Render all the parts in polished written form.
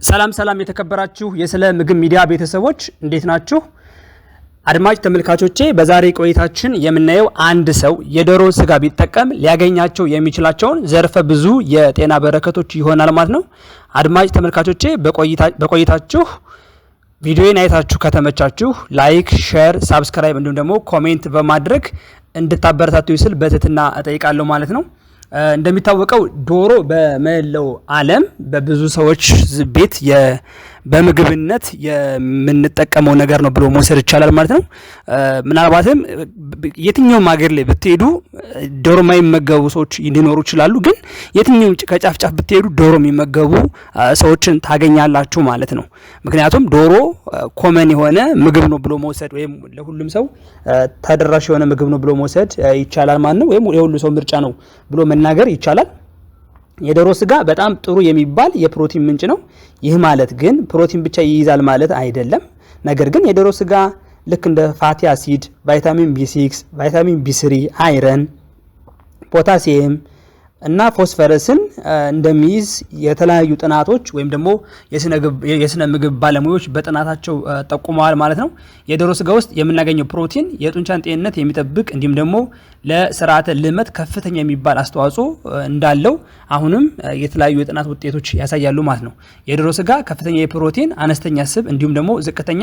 ሰላም የተከበራችሁ የስለ ምግብ ሚዲያ ቤተሰቦች እንዴት ናችሁ? አድማጭ ተመልካቾቼ በዛሬ ቆይታችን የምናየው አንድ ሰው የዶሮን ስጋ ቢጠቀም ሊያገኛቸው የሚችላቸውን ዘርፈ ብዙ የጤና በረከቶች ይሆናል ማለት ነው። አድማጭ ተመልካቾቼ በቆይታችሁ ቪዲዮን አይታችሁ ከተመቻችሁ ላይክ፣ ሼር፣ ሳብስክራይብ እንዲሁም ደግሞ ኮሜንት በማድረግ እንድታበረታቱ ስል በትህትና እጠይቃለሁ ማለት ነው። እንደሚታወቀው ዶሮ በመላው ዓለም በብዙ ሰዎች ቤት በምግብነት የምንጠቀመው ነገር ነው ብሎ መውሰድ ይቻላል ማለት ነው። ምናልባትም የትኛውም ሀገር ላይ ብትሄዱ ዶሮ የማይመገቡ ሰዎች ሊኖሩ ይችላሉ። ግን የትኛውም ከጫፍ ጫፍ ብትሄዱ ዶሮ የሚመገቡ ሰዎችን ታገኛላችሁ ማለት ነው። ምክንያቱም ዶሮ ኮመን የሆነ ምግብ ነው ብሎ መውሰድ ወይም ለሁሉም ሰው ተደራሽ የሆነ ምግብ ነው ብሎ መውሰድ ይቻላል ማለት ነው። ወይም የሁሉ ሰው ምርጫ ነው ብሎ መናገር ይቻላል። የዶሮ ስጋ በጣም ጥሩ የሚባል የፕሮቲን ምንጭ ነው። ይህ ማለት ግን ፕሮቲን ብቻ ይይዛል ማለት አይደለም። ነገር ግን የዶሮ ስጋ ልክ እንደ ፋቲ አሲድ፣ ቫይታሚን ቢ6፣ ቫይታሚን ቢ3፣ አይረን፣ ፖታሲየም እና ፎስፈረስን እንደሚይዝ የተለያዩ ጥናቶች ወይም ደግሞ የስነ ምግብ ባለሙያዎች በጥናታቸው ጠቁመዋል ማለት ነው። የዶሮ ስጋ ውስጥ የምናገኘው ፕሮቲን የጡንቻን ጤንነት የሚጠብቅ እንዲሁም ደግሞ ለስርዓተ ልመት ከፍተኛ የሚባል አስተዋጽኦ እንዳለው አሁንም የተለያዩ የጥናት ውጤቶች ያሳያሉ ማለት ነው። የዶሮ ስጋ ከፍተኛ የፕሮቲን፣ አነስተኛ ስብ እንዲሁም ደግሞ ዝቅተኛ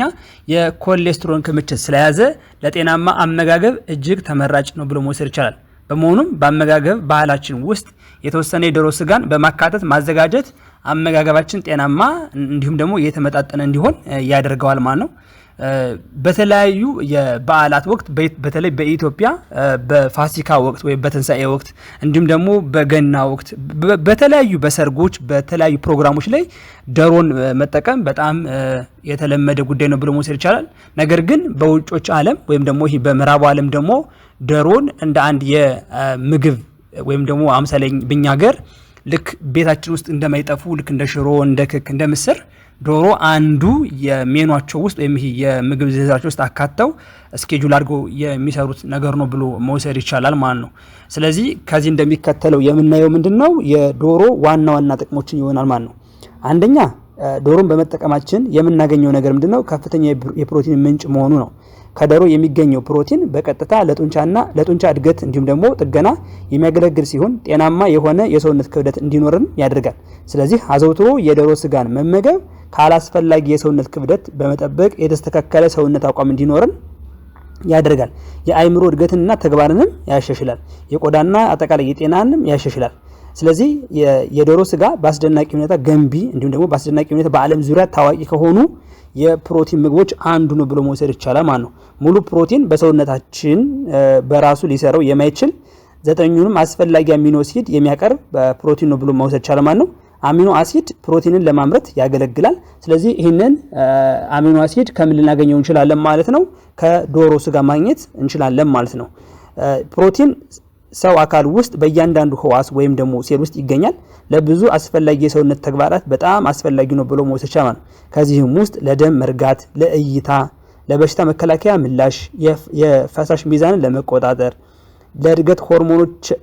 የኮሌስትሮል ክምችት ስለያዘ ለጤናማ አመጋገብ እጅግ ተመራጭ ነው ብሎ መውሰድ ይቻላል። በመሆኑም በአመጋገብ ባህላችን ውስጥ የተወሰነ የዶሮ ስጋን በማካተት ማዘጋጀት አመጋገባችን ጤናማ እንዲሁም ደግሞ የተመጣጠነ እንዲሆን ያደርገዋል ማለት ነው። በተለያዩ የበዓላት ወቅት በተለይ በኢትዮጵያ በፋሲካ ወቅት ወይ በትንሳኤ ወቅት እንዲሁም ደግሞ በገና ወቅት በተለያዩ በሰርጎች በተለያዩ ፕሮግራሞች ላይ ዶሮን መጠቀም በጣም የተለመደ ጉዳይ ነው ብሎ መውሰድ ይቻላል። ነገር ግን በውጮች ዓለም ወይም ደግሞ ይሄ በምዕራቡ ዓለም ደግሞ ዶሮን እንደ አንድ የምግብ ወይም ደግሞ አምሳለኝ በእኛ ሀገር ልክ ቤታችን ውስጥ እንደማይጠፉ ልክ እንደ ሽሮ፣ እንደ ክክ፣ እንደ ምስር ዶሮ አንዱ የሜኗቸው ውስጥ ወይም ይሄ የምግብ ዝርዝራቸው ውስጥ አካተው ስኬጁል አድርገው የሚሰሩት ነገር ነው ብሎ መውሰድ ይቻላል ማለት ነው። ስለዚህ ከዚህ እንደሚከተለው የምናየው ምንድነው የዶሮ ዋና ጥቅሞችን ይሆናል ማለት ነው። አንደኛ ዶሮን በመጠቀማችን የምናገኘው ነገር ምንድነው? ከፍተኛ የፕሮቲን ምንጭ መሆኑ ነው። ከዶሮ የሚገኘው ፕሮቲን በቀጥታ ለጡንቻ እድገት እንዲሁም ደግሞ ጥገና የሚያገለግል ሲሆን ጤናማ የሆነ የሰውነት ክብደት እንዲኖርን ያደርጋል። ስለዚህ አዘውትሮ የዶሮ ስጋን መመገብ ካላስፈላጊ የሰውነት ክብደት በመጠበቅ የተስተካከለ ሰውነት አቋም እንዲኖርን ያደርጋል። የአይምሮ እድገትንና ተግባርንም ያሻሽላል። የቆዳና አጠቃላይ የጤናንም ያሻሽላል። ስለዚህ የዶሮ ስጋ በአስደናቂ ሁኔታ ገንቢ እንዲሁም ደግሞ በአስደናቂ ሁኔታ በዓለም ዙሪያ ታዋቂ ከሆኑ የፕሮቲን ምግቦች አንዱ ነው ብሎ መውሰድ ይቻላል ማለት ነው። ሙሉ ፕሮቲን በሰውነታችን በራሱ ሊሰራው የማይችል 9ኙንም አስፈላጊ አሚኖ አሲድ የሚያቀርብ ፕሮቲን ነው ብሎ መውሰድ ይቻላል ማለት ነው። አሚኖ አሲድ ፕሮቲንን ለማምረት ያገለግላል። ስለዚህ ይህንን አሚኖ አሲድ ከምን ልናገኘው እንችላለን ማለት ነው? ከዶሮ ስጋ ማግኘት እንችላለን ማለት ነው። ፕሮቲን ሰው አካል ውስጥ በእያንዳንዱ ህዋስ ወይም ደግሞ ሴል ውስጥ ይገኛል። ለብዙ አስፈላጊ የሰውነት ተግባራት በጣም አስፈላጊ ነው ብሎ መውሰድ ይቻላል። ከዚህም ውስጥ ለደም መርጋት፣ ለእይታ፣ ለበሽታ መከላከያ ምላሽ፣ የፈሳሽ ሚዛንን ለመቆጣጠር፣ ለእድገት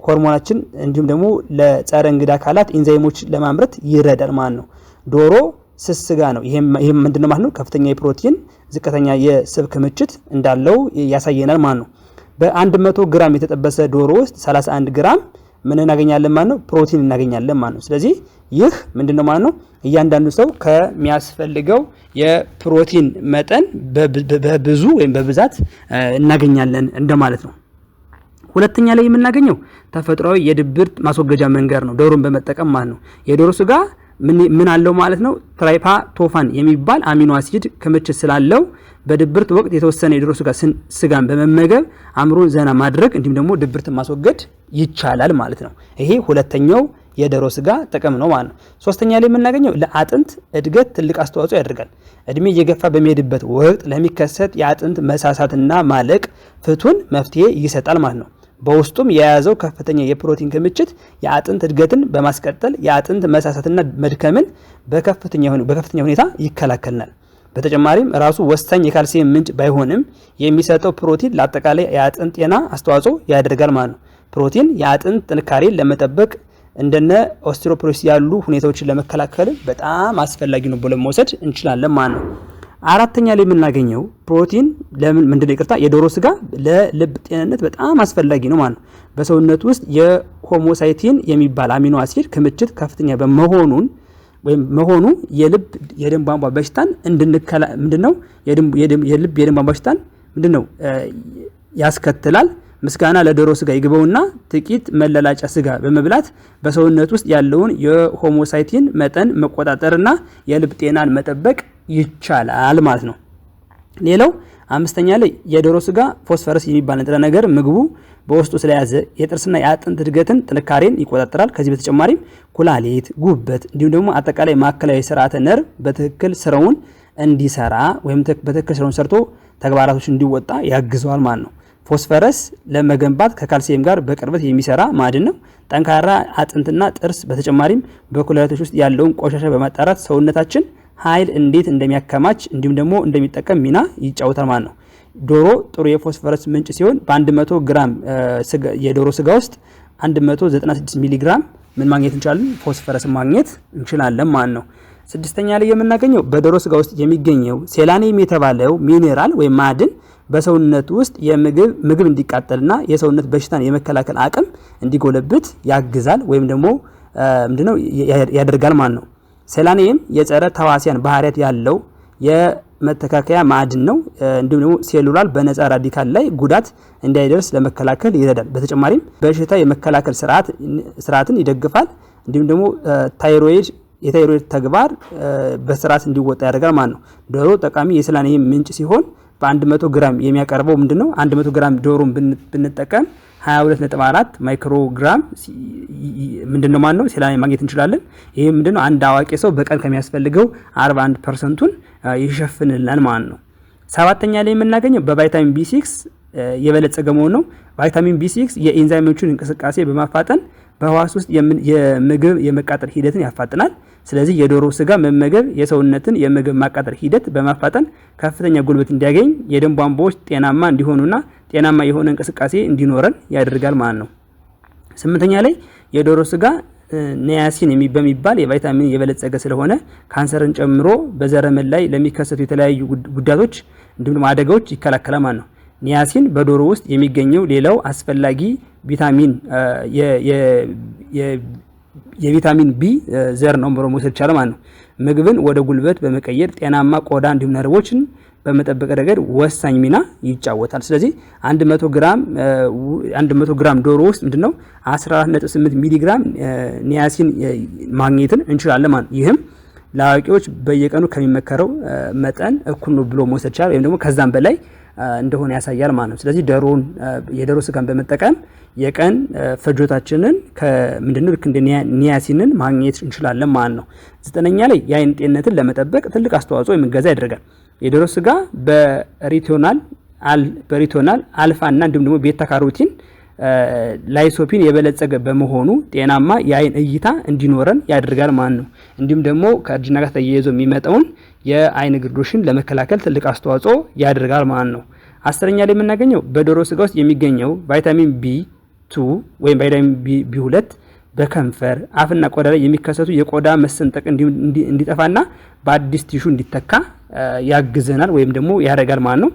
ሆርሞናችን እንዲሁም ደግሞ ለጸረ እንግዳ አካላት ኢንዛይሞች ለማምረት ይረዳል ማለት ነው። ዶሮ ስስ ስጋ ነው። ይሄም ምንድነው ማለት ነው? ከፍተኛ የፕሮቲን ዝቅተኛ የስብ ክምችት እንዳለው ያሳየናል ማለት ነው። በ100 ግራም የተጠበሰ ዶሮ ውስጥ 31 ግራም ምን እናገኛለን ማለት ነው? ፕሮቲን እናገኛለን ማለት ነው። ስለዚህ ይህ ምንድነው ማለት ነው? እያንዳንዱ ሰው ከሚያስፈልገው የፕሮቲን መጠን በብዙ ወይም በብዛት እናገኛለን እንደማለት ነው። ሁለተኛ ላይ የምናገኘው ተፈጥሯዊ የድብርት ማስወገጃ መንገድ ነው፣ ዶሮን በመጠቀም ማለት ነው። የዶሮ ስጋ ምን አለው ማለት ነው? ትራይፓቶፋን የሚባል አሚኖ አሲድ ክምችት ስላለው በድብርት ወቅት የተወሰነ የዶሮ ስጋን በመመገብ አእምሮን ዘና ማድረግ እንዲሁም ደግሞ ድብርትን ማስወገድ ይቻላል ማለት ነው። ይሄ ሁለተኛው የዶሮ ስጋ ጥቅም ነው ማለት ነው። ሶስተኛ ላይ የምናገኘው ለአጥንት እድገት ትልቅ አስተዋጽኦ ያደርጋል። እድሜ እየገፋ በሚሄድበት ወቅት ለሚከሰት የአጥንት መሳሳትና ማለቅ ፍቱን መፍትሄ ይሰጣል ማለት ነው። በውስጡም የያዘው ከፍተኛ የፕሮቲን ክምችት የአጥንት እድገትን በማስቀጠል የአጥንት መሳሳትና መድከምን በከፍተኛ ሁኔታ ይከላከልናል። በተጨማሪም ራሱ ወሳኝ የካልሲየም ምንጭ ባይሆንም የሚሰጠው ፕሮቲን ለአጠቃላይ የአጥንት ጤና አስተዋጽኦ ያደርጋል ማለት ነው። ፕሮቲን የአጥንት ጥንካሬን ለመጠበቅ እንደነ ኦስቲዮፖሮሲስ ያሉ ሁኔታዎችን ለመከላከል በጣም አስፈላጊ ነው ብለን መውሰድ እንችላለን ማለት ነው። አራተኛ ላይ የምናገኘው ፕሮቲን የዶሮ ስጋ ለልብ ጤንነት በጣም አስፈላጊ ነው ማለት ነው። በሰውነት ውስጥ የሆሞሳይቲን የሚባል አሚኖ አሲድ ክምችት ከፍተኛ መሆኑ የደም ቧንቧ በሽታን የልብ የደም ቧንቧ በሽታን ያስከትላል። ምስጋና ለዶሮ ስጋ ይግባውና ጥቂት መለላጫ ስጋ በመብላት በሰውነት ውስጥ ያለውን የሆሞሳይቲን መጠን መቆጣጠርና የልብ ጤናን መጠበቅ ይቻላል ማለት ነው። ሌላው አምስተኛ ላይ የዶሮ ስጋ ፎስፈረስ የሚባል ንጥረ ነገር ምግቡ በውስጡ ስለያዘ የጥርስና የአጥንት እድገትን ጥንካሬን ይቆጣጠራል። ከዚህ በተጨማሪም ኩላሊት፣ ጉበት እንዲሁም ደግሞ አጠቃላይ ማዕከላዊ ስርዓተ ነርቭ በትክክል ስራውን እንዲሰራ ወይም በትክክል ስራውን ሰርቶ ተግባራቶች እንዲወጣ ያግዘዋል ማለት ነው። ፎስፈረስ ለመገንባት ከካልሲየም ጋር በቅርበት የሚሰራ ማዕድን ነው። ጠንካራ አጥንትና ጥርስ በተጨማሪም በኩላሊቶች ውስጥ ያለውን ቆሻሻ በማጣራት ሰውነታችን ኃይል እንዴት እንደሚያከማች እንዲሁም ደግሞ እንደሚጠቀም ሚና ይጫወታል ማለት ነው። ዶሮ ጥሩ የፎስፈረስ ምንጭ ሲሆን በ100 ግራም የዶሮ ስጋ ውስጥ 196 ሚሊ ግራም ምን ማግኘት እንችላለን? ፎስፈረስ ማግኘት እንችላለን ማለት ነው። ስድስተኛ ላይ የምናገኘው በዶሮ ስጋ ውስጥ የሚገኘው ሴላኒየም የተባለው ሚኔራል ወይም ማዕድን በሰውነት ውስጥ ምግብ እንዲቃጠልና የሰውነት በሽታን የመከላከል አቅም እንዲጎለብት ያግዛል ወይም ደግሞ ያደርጋል ማለት ነው። ሴላኒየም የጸረ ተዋሲያን ባህሪያት ያለው የመተካከያ ማዕድን ነው። እንዲሁም ደግሞ ሴሉላር በነፃ ራዲካል ላይ ጉዳት እንዳይደርስ ለመከላከል ይረዳል። በተጨማሪም በሽታ የመከላከል ስርዓትን ይደግፋል። እንዲሁም ደግሞ የታይሮይድ ተግባር በስርዓት እንዲወጣ ያደርጋል ማለት ነው። ዶሮ ጠቃሚ የሴላኒየም ምንጭ ሲሆን በ100 ግራም የሚያቀርበው 100 ግራም ዶሮን ብንጠቀም 22.4 ማይክሮግራም ማለት ነው ሴላኒየም ማግኘት እንችላለን። ይሄ አንድ አዋቂ ሰው በቀን ከሚያስፈልገው 41%ን ይሸፍንልናል ማለት ነው። ሰባተኛ ላይ የምናገኘው በቫይታሚን B6 የበለጸገ መሆኑ ነው። ቫይታሚን B6 የኢንዛይሞችን እንቅስቃሴ በማፋጠን በህዋስ ውስጥ የምግብ የመቃጠል ሂደትን ያፋጥናል። ስለዚህ የዶሮ ስጋ መመገብ የሰውነትን የምግብ ማቃጠል ሂደት በማፋጠን ከፍተኛ ጉልበት እንዲያገኝ የደም ቧንቧዎች ጤናማ እንዲሆኑና ጤናማ የሆነ እንቅስቃሴ እንዲኖረን ያደርጋል ማለት ነው። ስምንተኛ ላይ የዶሮ ስጋ ኒያሲን በሚባል የቫይታሚን የበለጸገ ስለሆነ ካንሰርን ጨምሮ በዘረመል ላይ ለሚከሰቱ የተለያዩ ጉዳቶች እንዲሁም አደጋዎች ይከላከላል ማለት ነው። ኒያሲን በዶሮ ውስጥ የሚገኘው ሌላው አስፈላጊ ቪታሚን የቪታሚን ቢ ዘር ነው ብሎ መውሰድ ይቻላል ማለት ነው። ምግብን ወደ ጉልበት በመቀየር ጤናማ ቆዳ እንዲሁም ነርቮችን በመጠበቅ ረገድ ወሳኝ ሚና ይጫወታል። ስለዚህ 100 ግራም ዶሮ ውስጥ 14.8 ሚሊ ግራም ኒያሲን ማግኘትን እንችላለን ማለት ነው። ይህም ለአዋቂዎች በየቀኑ ከሚመከረው መጠን እኩል ነው ብሎ መውሰድ ይቻላል ወይም ደግሞ ከዛም በላይ እንደሆነ ያሳያል ማለት ነው። ስለዚህ የዶሮ ስጋን በመጠቀም የቀን ፍጆታችንን ልክ እንደ ኒያሲንን ማግኘት እንችላለን ማለት ነው። 9ኛ ላይ የአይን ጤንነትን ለመጠበቅ ትልቅ አስተዋጽኦ የሚገዛ ያደርጋል። የዶሮ ስጋ በሪቶናል አልፋ እና እንዲሁም ደግሞ ቤታ ካሮቲን ላይሶፒን የበለጸገ በመሆኑ ጤናማ የአይን እይታ እንዲኖረን ያደርጋል ማለት ነው። እንዲሁም ደግሞ ከእርጅና ጋር ተያይዞ የሚመጣውን የአይን ግርዶሽን ለመከላከል ትልቅ አስተዋጽኦ ያደርጋል ማለት ነው። 10ኛ ላይ የምናገኘው በዶሮ ስጋ ውስጥ የሚገኘው ቫይታሚን B2 ወይም ቫይታሚን B2 በከንፈር አፍና ቆዳ ላይ የሚከሰቱ የቆዳ መሰንጠቅ እንዲጠፋና በአዲስ ቲሹ እንዲተካ ያግዘናል ወይም ደግሞ ያደርጋል ማለት ነው።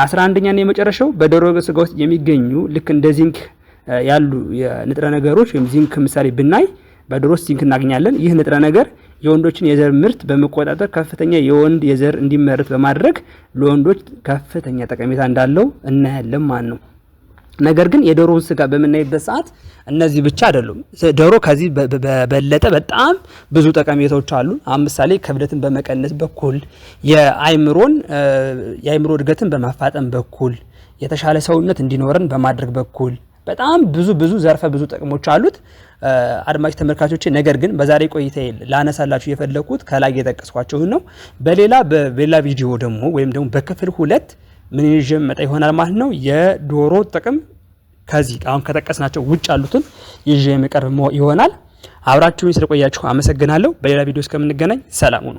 11ኛ እና የመጨረሻው በዶሮ ስጋ ውስጥ የሚገኙ ልክ እንደ ዚንክ ያሉ ንጥረ ነገሮች ወይም ዚንክ ምሳሌ ብናይ በዶሮ ውስጥ ዚንክ እናገኛለን። ይህ ንጥረ ነገር የወንዶችን የዘር ምርት በመቆጣጠር ከፍተኛ የወንድ የዘር እንዲመረት በማድረግ ለወንዶች ከፍተኛ ጠቀሜታ እንዳለው እናያለን ማለት ነው። ነገር ግን የዶሮውን ስጋ በምናይበት ሰዓት እነዚህ ብቻ አይደሉም። ዶሮ ከዚህ በበለጠ በጣም ብዙ ጠቀሜታዎች አሉ። ምሳሌ ክብደትን በመቀነስ በኩል የአይምሮ እድገትን በማፋጠን በኩል የተሻለ ሰውነት እንዲኖረን በማድረግ በኩል በጣም ብዙ ዘርፈ ብዙ ጥቅሞች አሉት። አድማጭ ተመልካቾቼ ነገር ግን በዛሬ ቆይታዬ ላነሳላችሁ የፈለኩት ከላይ የጠቀስኳቸው ነው። በሌላ ቪዲዮ ደግሞ ወይም ደግሞ በክፍል 2 ምን ይዤ መጣ ይሆናል ማለት ነው። የዶሮ ጥቅም ከዚህ አሁን ከጠቀስናቸው ውጭ ያሉትን ይዤ መቀርብ ይሆናል። አብራችሁኝ ስለቆያችሁ አመሰግናለሁ። በሌላ ቪዲዮ እስከምንገናኝ ሰላም ሁኑ።